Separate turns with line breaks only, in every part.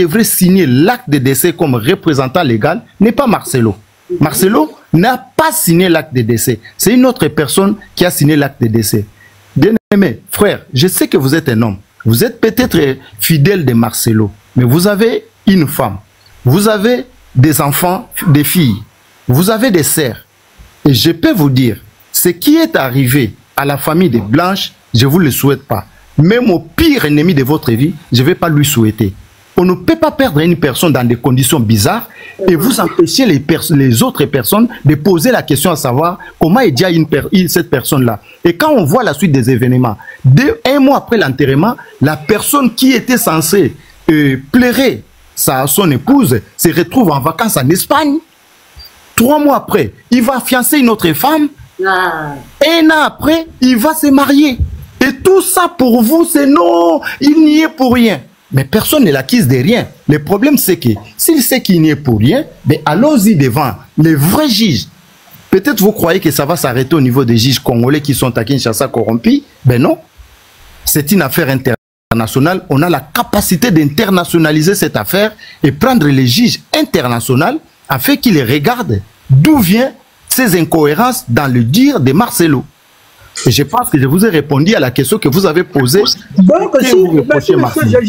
devrait signer l'acte de décès comme représentant légal n'est pas Marcelo. Marcelo n'a pas signé l'acte de décès. C'est une autre personne qui a signé l'acte de décès. Bien-aimé, frère, je sais que vous êtes un homme. Vous êtes peut-être fidèle de Marcelo, mais vous avez une femme. Vous avez des enfants, des filles. Vous avez des sœurs. Et je peux vous dire, ce qui est arrivé à la famille de Blanche, je ne vous le souhaite pas. Même au pire ennemi de votre vie, je ne vais pas lui souhaiter. On ne peut pas perdre une personne dans des conditions bizarres et vous empêcher les autres personnes de poser la question à savoir comment est déjà cette personne-là. Et quand on voit la suite des événements, un mois après l'enterrement, la personne qui était censée pleurer son épouse se retrouve en vacances en Espagne. 3 mois après, il va fiancer une autre femme. 1 an après, il va se marier. Et tout ça pour vous, c'est non, il n'y est pour rien. Mais personne ne l'acquise de rien. Le problème, c'est que s'il sait qu'il n'y est pour rien, ben allons-y devant les vrais juges. Peut-être vous croyez que ça va s'arrêter au niveau des juges congolais qui sont à Kinshasa corrompus. Ben non. C'est une affaire internationale. On a la capacité d'internationaliser cette affaire et prendre les juges internationaux afin qu'ils regardent d'où viennent ces incohérences dans le dire de Marcelo. Et je pense que je vous ai répondu à la question que vous avez posée.
Donc, j'ai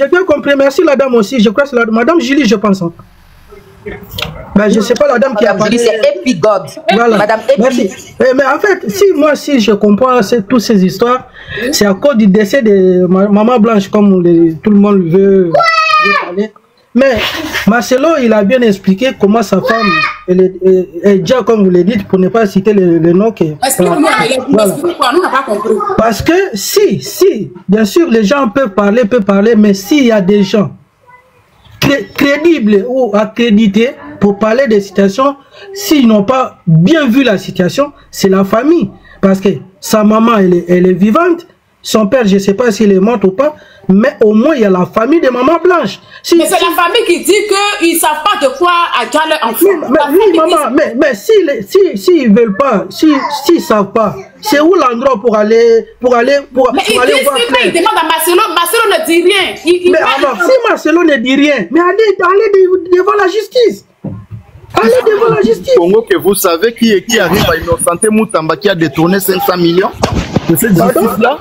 bien compris. Merci la dame aussi. Je crois que c'est la madame Julie, je pense. Ben, je ne sais pas la dame qui a parlé.
C'est Epigod.
Voilà.
Madame Epi.
Mais en fait, si je comprends toutes ces histoires, c'est à cause du décès de Maman Blanche, comme tout le monde veut parler. Mais Marcelo, il a bien expliqué comment sa femme est déjà, comme vous le dites, pour ne pas citer le nom. Parce que si, bien sûr, les gens peuvent parler, mais s'il y a des gens crédibles ou accrédités pour parler des situations, s'ils n'ont pas bien vu la situation, c'est la famille. Parce que sa maman, elle est vivante. Son père, je ne sais pas s'il est mort ou pas, mais au moins il y a la famille de Maman Blanche.
Mais c'est la famille qui dit qu'ils ne savent pas de quoi a déjà leur enfant.
Oui, maman, mais s'ils ne veulent pas, s'ils ne savent pas, c'est où l'endroit pour aller voir
Claire? Il demande à Marcelo, Marcelo ne dit rien.
Mais alors, si Marcelo ne dit rien, mais allez devant la justice. Allez devant la justice.
Congo, que vous savez qui arrive à innocenter Moutamba qui a détourné 500 millions de cette justice-là.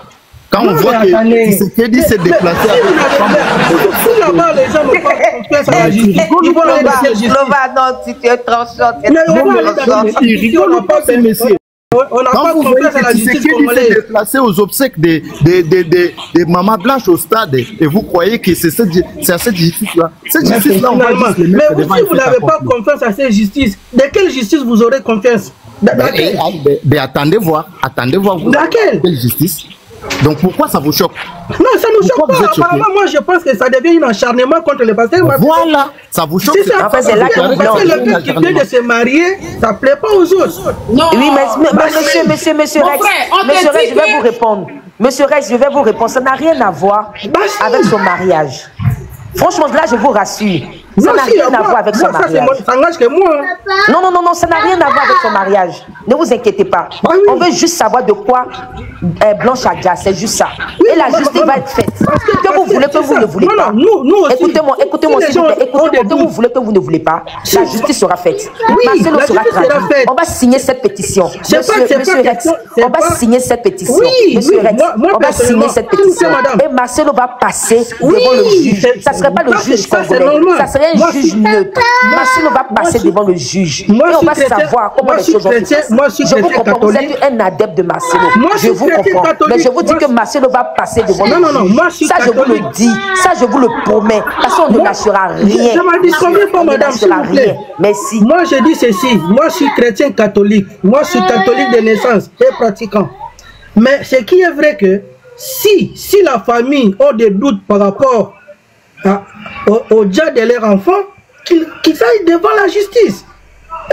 Quand on voit que Tshisekedi s'est déplacé avec la femme.
Si là-bas les gens n'ont pas confiance à la justice, ils vont aller dans la justice.
Non, si tu es tranchant,
on n'a pas fait messieurs. On n'a pas confiance à la justice congolaise.
S'est déplacé aux obsèques de Maman Blanche au stade et vous croyez que c'est à cette justice-là. Cette justice-là, on va juste les mettre devant.
Mais si vous n'avez pas confiance à cette justice, de quelle justice vous aurez confiance?
Mais attendez voir.
Laquelle?
Quelle justice? Donc pourquoi ça vous choque?
Non, ça ne nous choque pas. Apparemment, moi je pense que ça devient un acharnement contre les pasteurs.
Voilà, ça vous choque.
Parce que le fait qu'il vient de se marier, ça ne plaît pas aux autres.
Non. Oui, mais monsieur Rex, je vais vous répondre. Monsieur Rex, je vais vous répondre. Ça n'a rien à voir avec son mariage. Franchement, là, je vous rassure. Ça n'a rien à voir avec son mariage.
Ça n'engage que moi.
Non, ça n'a rien à voir avec son mariage. Ne vous inquiétez pas. On veut juste savoir de quoi Blanche a déjà. C'est juste ça. Et la justice va être faite. Que vous voulez, que vous ne voulez pas. Écoutez-moi, s'il vous plaît. Écoutez-moi, que vous voulez, que vous ne voulez pas. La justice sera faite. Marcelo sera traduit. On va signer cette pétition. Monsieur Rex, on va signer cette pétition. Monsieur Rex, on va signer cette pétition. Et Marcelo va passer devant le juge. Ça ne serait pas le juge congolais. Ça serait un juge neutre. Marcelo va passer devant le juge. Et on va savoir comment les choses vont se passer. Je vous comprends, vous êtes un adepte de Marcelo. Je vous comprends. Mais je vous dis que Marcelo va passer devant le juge. Ça, je vous le dis. Ça, je vous le promets. Parce qu'on ne lâchera rien.
On ne lâchera rien.
Merci.
Moi, je dis ceci. Moi, je suis chrétien catholique. Moi, je suis catholique de naissance et pratiquant. Mais ce qui est vrai que si la famille a des doutes par rapport au dia de leur enfant, qu'ils aillent devant la justice.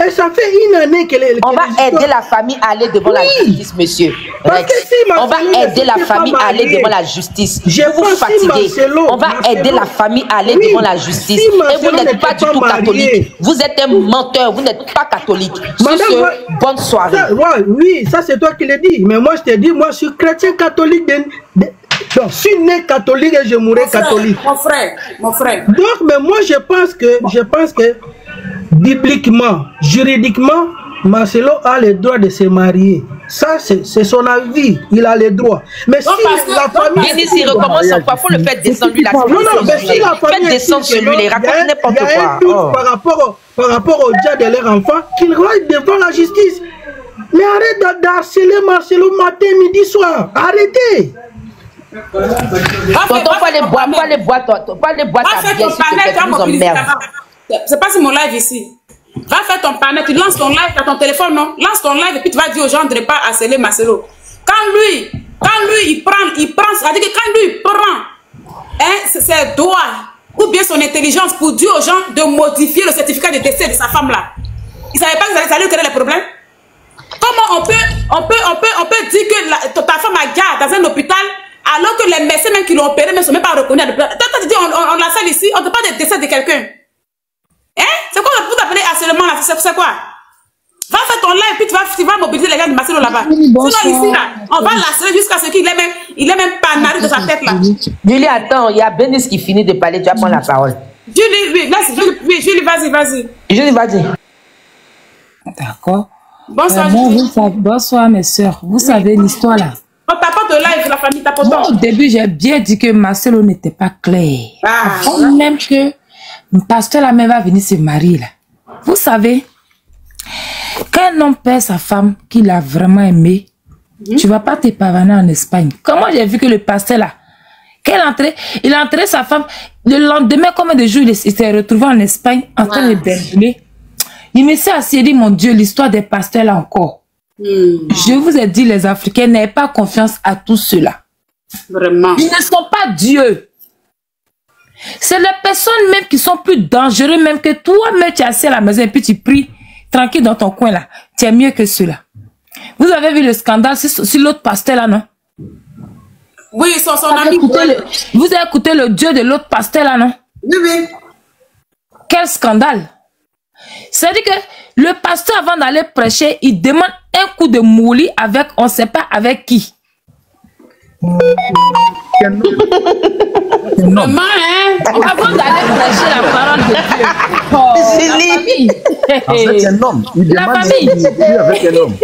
Et ça fait une année que
on va aider la famille à aller devant la justice, monsieur. On va aider la famille à aller devant la justice. Vous vous fatiguez. On va aider la famille à aller devant la justice. Et vous n'êtes pas du tout catholique. Vous êtes un menteur. Vous n'êtes pas catholique. Bonne soirée.
Oui, ça c'est toi qui le dis. Mais moi je te dis, moi je suis chrétien catholique Donc, je suis né catholique et je mourrai catholique.
Mon frère.
Donc, mais moi, je pense que bibliquement, juridiquement, Marcelo a le droit de se marier. Ça, c'est son avis. Il a le droit. Mais si la famille...
Bénédicte, recommence son fois. Il faut le faire descendre lui.
Non, mais si la famille...
Faites descendre sur lui, les raconte n'importe quoi.
Il y a un doute par rapport au dia de leur enfant, qu'il reste devant la justice. Mais arrête d'harceler Marcelo matin, midi, soir. Arrêtez.
Tonton, pas les boîtes à pièces, tu nous emmerdes.
C'est pas sur mon live ici. Va faire ton panel, tu lances ton live, tu as ton téléphone, non? Lance ton live et puis tu vas dire aux gens de ne pas harceler Marcelo. Quand lui, il prend, c'est-à-dire que quand lui prend ses doigts ou bien son intelligence pour dire aux gens de modifier le certificat de décès de sa femme-là, il ne savait pas que ça allait créer les problèmes? Comment on peut dire que ta femme a garde dans un hôpital alors que les médecins même qui l'ont opéré ne sont même pas reconnus à l'hôpital? Tu dis on la scelle ici, on ne peut pas de décès de quelqu'un. Hein? C'est quoi vous appelez harcèlement là? C'est quoi? Va faire ton live puis tu vas mobiliser les gens de Marcelo là-bas. Sinon ici là, on va l'harceler jusqu'à ce qu'il ait même pas marre de sa tête là.
Julie, attends, il y a Bénis qui finit de parler, tu vas prendre la parole.
Julie, vas-y.
Julie, vas-y.
D'accord.
Bonsoir,
bonsoir mes soeurs. Vous savez l'histoire là.
On t'apporte le live, la famille t'apporte.
Moi, au début, j'ai bien dit que Marcelo n'était pas clair. Même que le pasteur la même va venir se marier là. Vous savez, quand un homme perd sa femme qu'il a vraiment aimée, tu vas pas te pavaner en Espagne. Comment j'ai vu que le pasteur là, il a entré sa femme, le lendemain, combien de jours il s'est retrouvé en Espagne en train de berger. Il me s'est assis et dit, mon Dieu, l'histoire des pasteurs là encore. Je vous ai dit, les Africains, n'ayez pas confiance à tout cela.
Vraiment.
Ils ne sont pas Dieu. C'est les personnes même qui sont plus dangereuses même que toi-même, tu es assis à la maison et puis tu pries tranquille dans ton coin là. Tu es mieux que ceux-là. Vous avez vu le scandale sur l'autre pasteur là, non?
Oui, son ami.
Vous avez écouté le Dieu de l'autre pasteur là, non?
Oui.
Quel scandale! C'est-à-dire que le pasteur, avant d'aller prêcher, il demande un coup de mouli avec, on ne sait pas avec qui.
Maman, hein?
Avant d'aller prêcher la parole de Dieu. Oh, la famille.
C'est un homme. Il
la famille.
Avec un homme.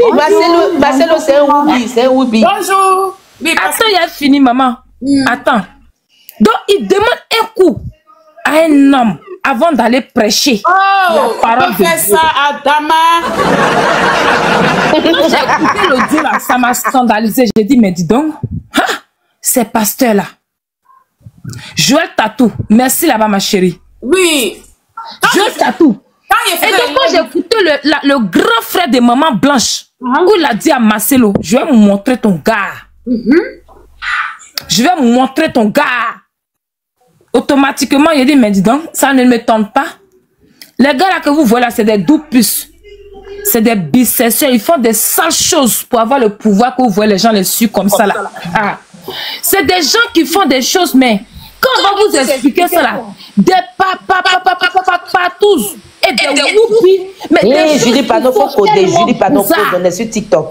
Marcelo, c'est un woubi.
Bonjour. Oui,
attends, il a fini, maman. Attends. Donc, il demande un coup à un homme avant d'aller prêcher la parole de Dieu.
Ça à Dama.
Quand j'ai écouté l'audio là, ça m'a scandalisé. J'ai dit, mais dis donc, ces pasteurs-là. Joël Tatou, merci là-bas, ma chérie.
Oui.
Joël Tatou. Et donc, quand j'ai écouté le grand frère de Maman Blanche, où il a dit à Marcelo, je vais vous montrer ton gars. Je vais vous montrer ton gars. Automatiquement, il a dit, mais dis donc, ça ne me tente pas. Les gars là que vous voyez là, c'est des doux puces. C'est des bisexuels. Ils font des sales choses pour avoir le pouvoir que vous voyez les gens les suivre comme ça là. C'est des gens qui font des choses, mais quand on va vous expliquer ça là, des patous et des whoopis.
Mais Julie, pardon, faut coder. Julie, pardon, code. On est sur TikTok.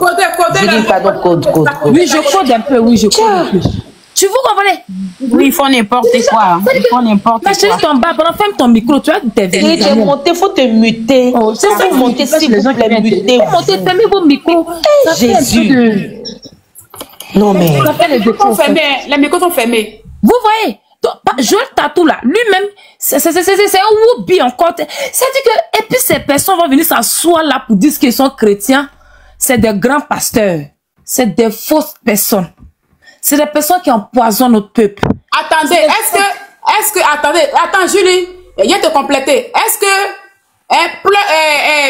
Julie, pardon, code.
Oui, je code un peu, oui, je code un peu. Tu vous comprenez?
Oui, ils font n'importe quoi. Ils font n'importe quoi.
Ma chérie, ton bas, ferme ton micro, tu vas te
tu es monté, faut te muter.
C'est ça,
monter, s'il vous plaît, muter.
Montez, fermez vos micros.
Jésus. Non, mais.
Les micros sont fermés.
Vous voyez? Joël Tatou là, lui-même, c'est un woubi encore. C'est-à-dire que, et puis ces personnes vont venir s'asseoir là pour dire qu'ils sont chrétiens. C'est des grands pasteurs. C'est des fausses personnes. C'est des personnes qui empoisonnent notre peuple.
Attendez, attends, Julie, viens te compléter. Est-ce que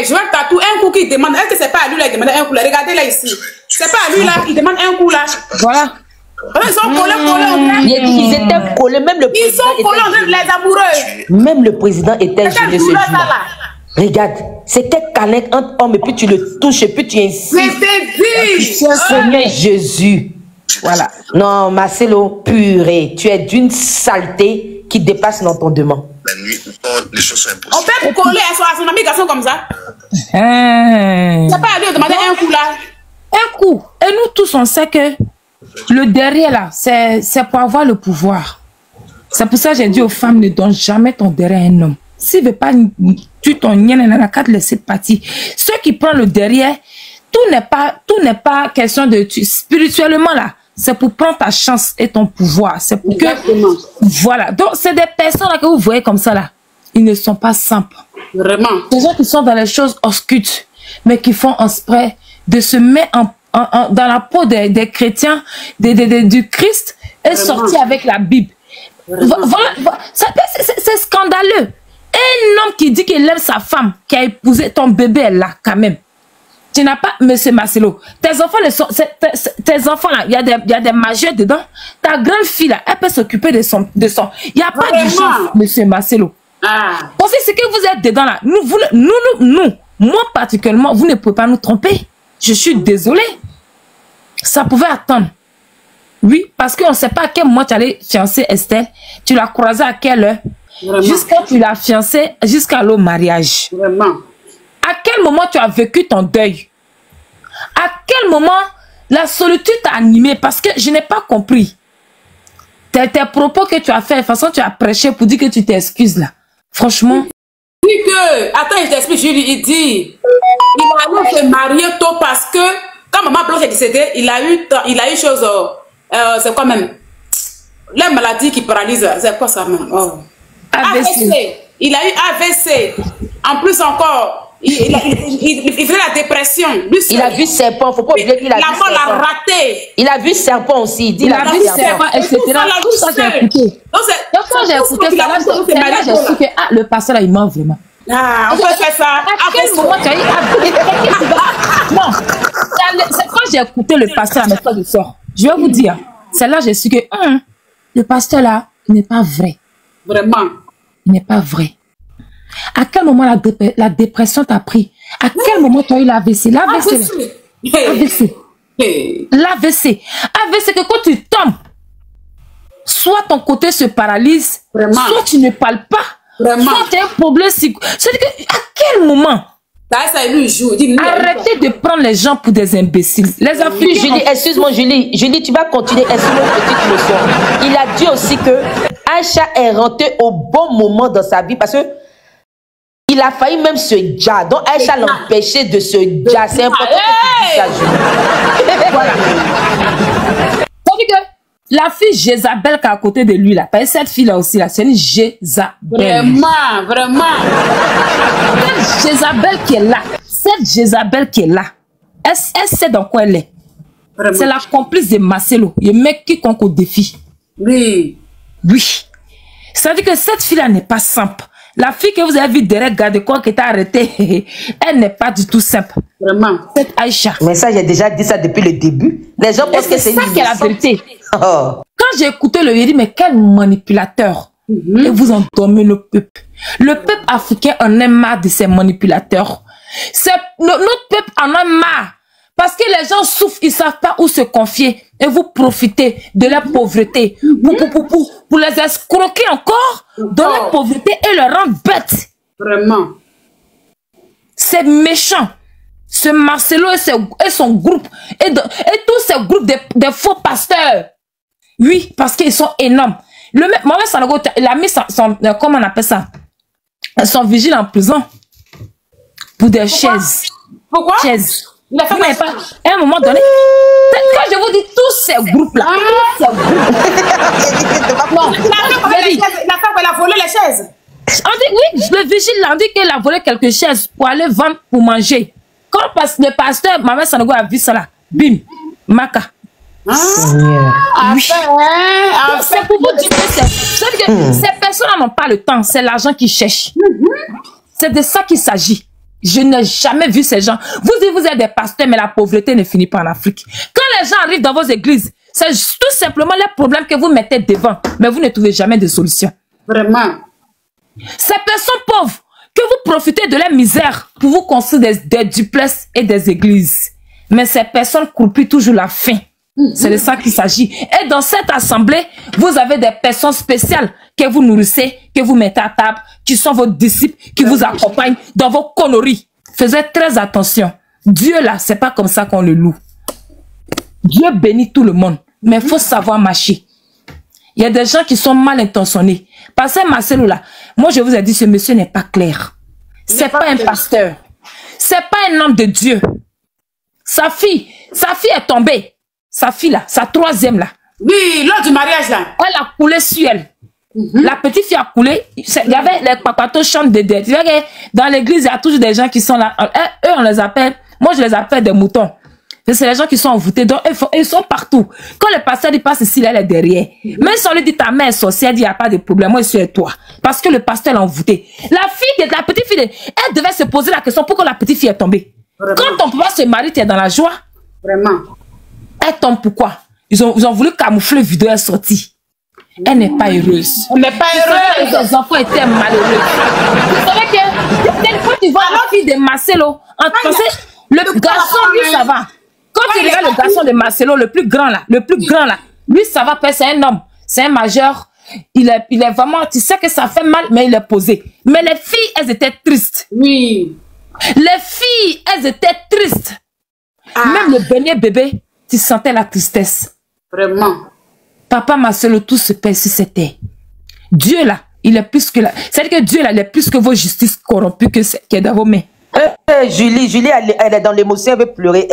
Joël Tatou, un coup qui demande, est-ce que c'est pas à lui là, il demande un coup là? Regardez là ici. C'est pas à lui là, il demande un coup là.
Voilà.
Ils sont collés.
Ils étaient collés, même le président.
Ils sont collés, les amoureux.
Même le président était gêné ce jour-là. Regarde, c'était câlin entre hommes et puis tu le touches et puis tu insistes.
Je t'ai dit.
Seigneur Jésus. Voilà. Non, Marcelo, purée, tu es d'une saleté qui dépasse l'entendement.
La nuit, les choses sont impossibles.
On peut coller à son ami garçon comme ça. C'est pas à lui de demander un coup là.
Un coup. Et nous tous, on sait que Le derrière là, c'est pour avoir le pouvoir. C'est pour ça que j'ai dit aux femmes, ne donne jamais ton derrière à un homme. S'il ne veut pas tu ton nien, qu'à te laisser partir. Ceux qui prennent le derrière, tout n'est pas question de spirituellement là. C'est pour prendre ta chance et ton pouvoir. C'est pour
Exactement.
que voilà. Donc c'est des personnes là que vous voyez comme ça là. Ils ne sont pas simples.
Vraiment.
Des gens qui sont dans les choses occultes, mais qui font en spray de se mettre dans la peau des chrétiens, du Christ, et sortir avec la Bible. Voilà, c'est scandaleux. Un homme qui dit qu'il aime sa femme, qui a épousé ton bébé, elle là, quand même. Tu n'as pas, monsieur Marcelo, tes enfants, tes enfants là, il y a des majeurs dedans. Ta grande fille là, elle peut s'occuper de son. Il n'y a pas d'urgence, monsieur Marcelo. Parce que ce que vous êtes dedans là, nous, moi particulièrement, vous ne pouvez pas nous tromper. Je suis désolée. Ça pouvait attendre. Oui, parce qu'on ne sait pas à quel moment tu allais fiancer Estelle. Tu l'as croisée à quelle heure? Jusqu'à tu l'as fiancée, jusqu'à le mariage.
Vraiment.
À quel moment tu as vécu ton deuil? À quel moment la solitude t'a animé? Parce que je n'ai pas compris. Tes propos que tu as fait, de toute façon tu as prêché pour dire que tu t'excuses là. Franchement.
Oui que, attends, je t'explique, il dit, il a se marier tôt parce que, quand maman Blanche est décédée, il a eu chose, c'est quoi même? La maladie qui paralyse, c'est quoi ça même? Oh. AVC. Il a eu AVC. En plus encore, il faisait la dépression. Lui,
il a vu serpent, faut pas oublier qu'il a vu serpent.
La mort l'a raté.
Il a vu serpent aussi.
Il a vu serpent, etc. Tout ça, j'ai écouté. Donc, quand j'ai écouté ça, là, j'ai su que le pasteur, là, il ment vraiment.
Ah, on peut faire ça.
À quel moment tu as eu non. Quand j'ai écouté le pasteur à mes frères de soeur, je vais vous dire, c'est là que j'ai su que le pasteur là n'est pas vrai.
Vraiment.
Il n'est pas vrai. À quel moment la dépression t'a pris? À quel moment tu as eu l'AVC? L'AVC. L'AVC que quand tu tombes, soit ton côté se paralyse, soit tu ne parles pas.
Vraiment.
Soit tu as un problème psychologique. C'est-à-dire que, à quel moment? Arrêtez de prendre les gens pour des imbéciles. Les Africains.
Julie, excuse-moi, Julie, tu vas continuer. Excuse-moi une petite leçon. Il a dit aussi que Aïcha est rentrée au bon moment dans sa vie parce que il a failli même se dire. Donc Aïcha l'a empêché de se dire. C'est important que tu dises ça, Julie.
Voilà. C'est-à-dire que la fille Jézabel qui est à côté de lui, là, cette fille-là aussi, là, c'est une Jézabel.
Vraiment.
Cette Jézabel qui est là, elle sait dans quoi elle est. C'est la complice de Marcelo. Il met quiconque au défi.
Oui.
C'est-à-dire que cette fille-là n'est pas simple. La fille que vous avez vue derrière garde quoi qui t'a arrêté, elle n'est pas du tout simple.
Vraiment.
Cette Aïcha.
Mais ça, j'ai déjà dit ça depuis le début. Les gens pensent que c'est
ça qui est la vérité.
Oh.
Quand j'ai écouté le dit, mais quel manipulateur. Et vous en dormez le peuple. Le peuple africain en a marre de ces manipulateurs. Notre peuple en a marre. Parce que les gens souffrent, ils ne savent pas où se confier. Et vous profitez de la pauvreté pour les escroquer encore dans la pauvreté et les rendre bêtes.
Vraiment.
C'est méchant. Ce Marcelo et son groupe et tous ces groupes de faux pasteurs. Oui, parce qu'ils sont énormes. Mohamed Sanogo, il a mis comment on appelle ça? Son vigile en prison. Pour des chaises.
Pourquoi?
Chaises. Il a fait pas. À un moment donné, quand je vous dis tous ces groupes-là,
La femme, elle a volé les chaises.
On dit, oui, le vigile là, on dit qu'il a volé quelques chaises pour aller vendre, pour manger. Quand le pasteur, Mohamed Sanogo a vu ça là, bim, Maka. Oui. C'est pour vous dire que ces personnes n'ont pas le temps, c'est l'argent qu'ils cherchent. C'est de ça qu'il s'agit. Je n'ai jamais vu ces gens. Vous dites vous êtes des pasteurs, mais la pauvreté ne finit pas en Afrique. Quand les gens arrivent dans vos églises, c'est tout simplement les problèmes que vous mettez devant, mais vous ne trouvez jamais de solution.
Vraiment.
Ces personnes pauvres, que vous profitez de leur misère pour vous construire des duplexes et des églises. Mais ces personnes croupissent toujours la faim. C'est de ça qu'il s'agit. Et dans cette assemblée, vous avez des personnes spéciales que vous nourrissez, que vous mettez à table, qui sont vos disciples, qui vous accompagnent dans vos conneries. Faites très attention. Dieu là, c'est pas comme ça qu'on le loue. Dieu bénit tout le monde. Mais il faut savoir marcher. Il y a des gens qui sont mal intentionnés. Parce que Marcelo là, moi je vous ai dit, ce monsieur n'est pas clair. C'est pas un pasteur. C'est pas un homme de Dieu. Sa fille est tombée. Sa fille là, sa troisième là.
Oui, lors du mariage là.
Elle a coulé sur elle. La petite fille a coulé. Il y avait les papatos chantent des dettes. Dans l'église, il y a toujours des gens qui sont là. Eux, on les appelle, moi je les appelle des moutons. C'est les gens qui sont envoûtés. Donc, ils sont partout. Quand le pasteur il passe ici, là, elle est derrière. Même si on lui dit ta mère est sorcière, il dit il n'y a pas de problème. Moi, je suis avec toi. Parce que le pasteur l'a envoûté. La petite fille, elle devait se poser la question pourquoi la petite fille est tombée. Vraiment. Quand ton papa se marie, tu es dans la joie. Vraiment. Elle tombe pourquoi? Ils ont voulu camoufler vidéo, elle est sortie. Elle n'est pas heureuse. Elle n'est pas heureuse. Les enfants étaient malheureux. Vous savez que, quand tu vois la fille de Marcelo, le garçon, lui, ça va. Quand tu regardes le garçon de Marcelo, le plus grand là, lui, ça va, c'est un homme, c'est un majeur. Il est vraiment, tu sais que ça fait mal, mais il est posé. Mais les filles, elles étaient tristes. Oui. Les filles, elles étaient tristes. Même le dernier bébé, tu sentais la tristesse. Vraiment. Papa Marcelo, tout se paie sur cette terre. Dieu là, il est plus que là. C'est-à-dire que Dieu là, il est plus que vos justices corrompues qui est dans vos mains.
Julie, elle est dans l'émotion, elle veut pleurer.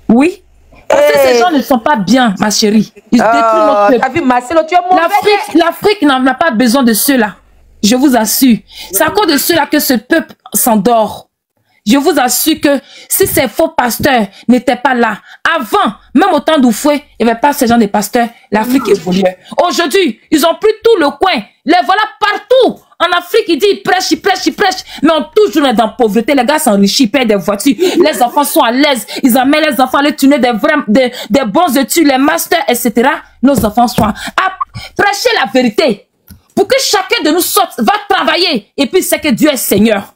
Oui. Parce que ces gens ne sont pas bien, ma chérie. Ils détruisent notre peuple.
T'as vu Marcelo, tu es mauvais.
L'Afrique n'a pas besoin de ceux-là. Je vous assure. C'est à cause de ceux-là que ce peuple s'endort. Je vous assure que si ces faux pasteurs n'étaient pas là, avant, même au temps d'Oufoué, il n'y avait pas ce genre de pasteurs, l'Afrique évoluait. Aujourd'hui, ils ont pris tout le coin. Les voilà partout. En Afrique, ils disent, ils prêchent. Mais on toujours est dans la pauvreté. Les gars s'enrichissent, ils payent des voitures. Les enfants sont à l'aise. Ils amènent les enfants à les tourner des bons études, les masters, etc. Nos enfants sont à prêcher la vérité. Pour que chacun de nous sorte, va travailler. Et puis, c'est que Dieu est Seigneur.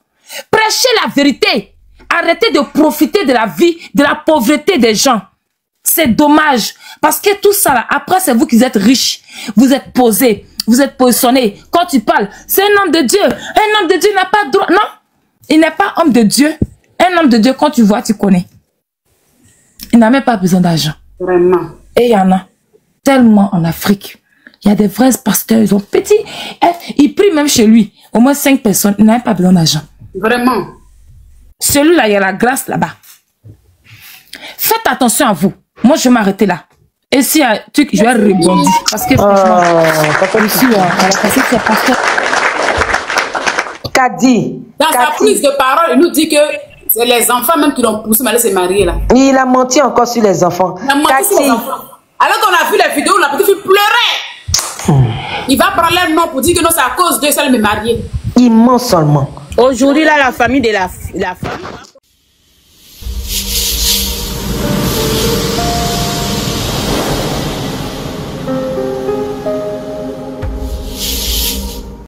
Prêchez la vérité. Arrêtez de profiter de la vie, de la pauvreté des gens. C'est dommage. Parce que tout ça, là, après, c'est vous qui êtes riches. Vous êtes posés. Vous êtes positionné. Quand tu parles, c'est un homme de Dieu. Un homme de Dieu n'a pas droit. Non, il n'est pas homme de Dieu. Un homme de Dieu, quand tu vois, tu connais. Il n'a même pas besoin d'argent. Vraiment. Et il y en a tellement en Afrique. Il y a des vrais pasteurs, ils ont petit. Ils prient même chez lui. Au moins 5 personnes. Il n'a même pas besoin d'argent. Vraiment. Celui-là, il y a la grâce là-bas. Faites attention à vous. Moi, je vais m'arrêter là. Et si un truc, je vais rebondir. Parce que franchement,
Kadi.
Dans sa prise de parole, il nous dit que c'est les enfants même qui l'ont poussé à aller se marier là.
Il a menti encore sur les enfants.
Il a menti sur les enfants. Alors qu'on a vu les vidéos, la petite fille pleurait. Il va prendre un nom pour dire que non, c'est à cause de ça, elle me marier.
Il ment seulement.
Aujourd'hui, là, la famille de la femme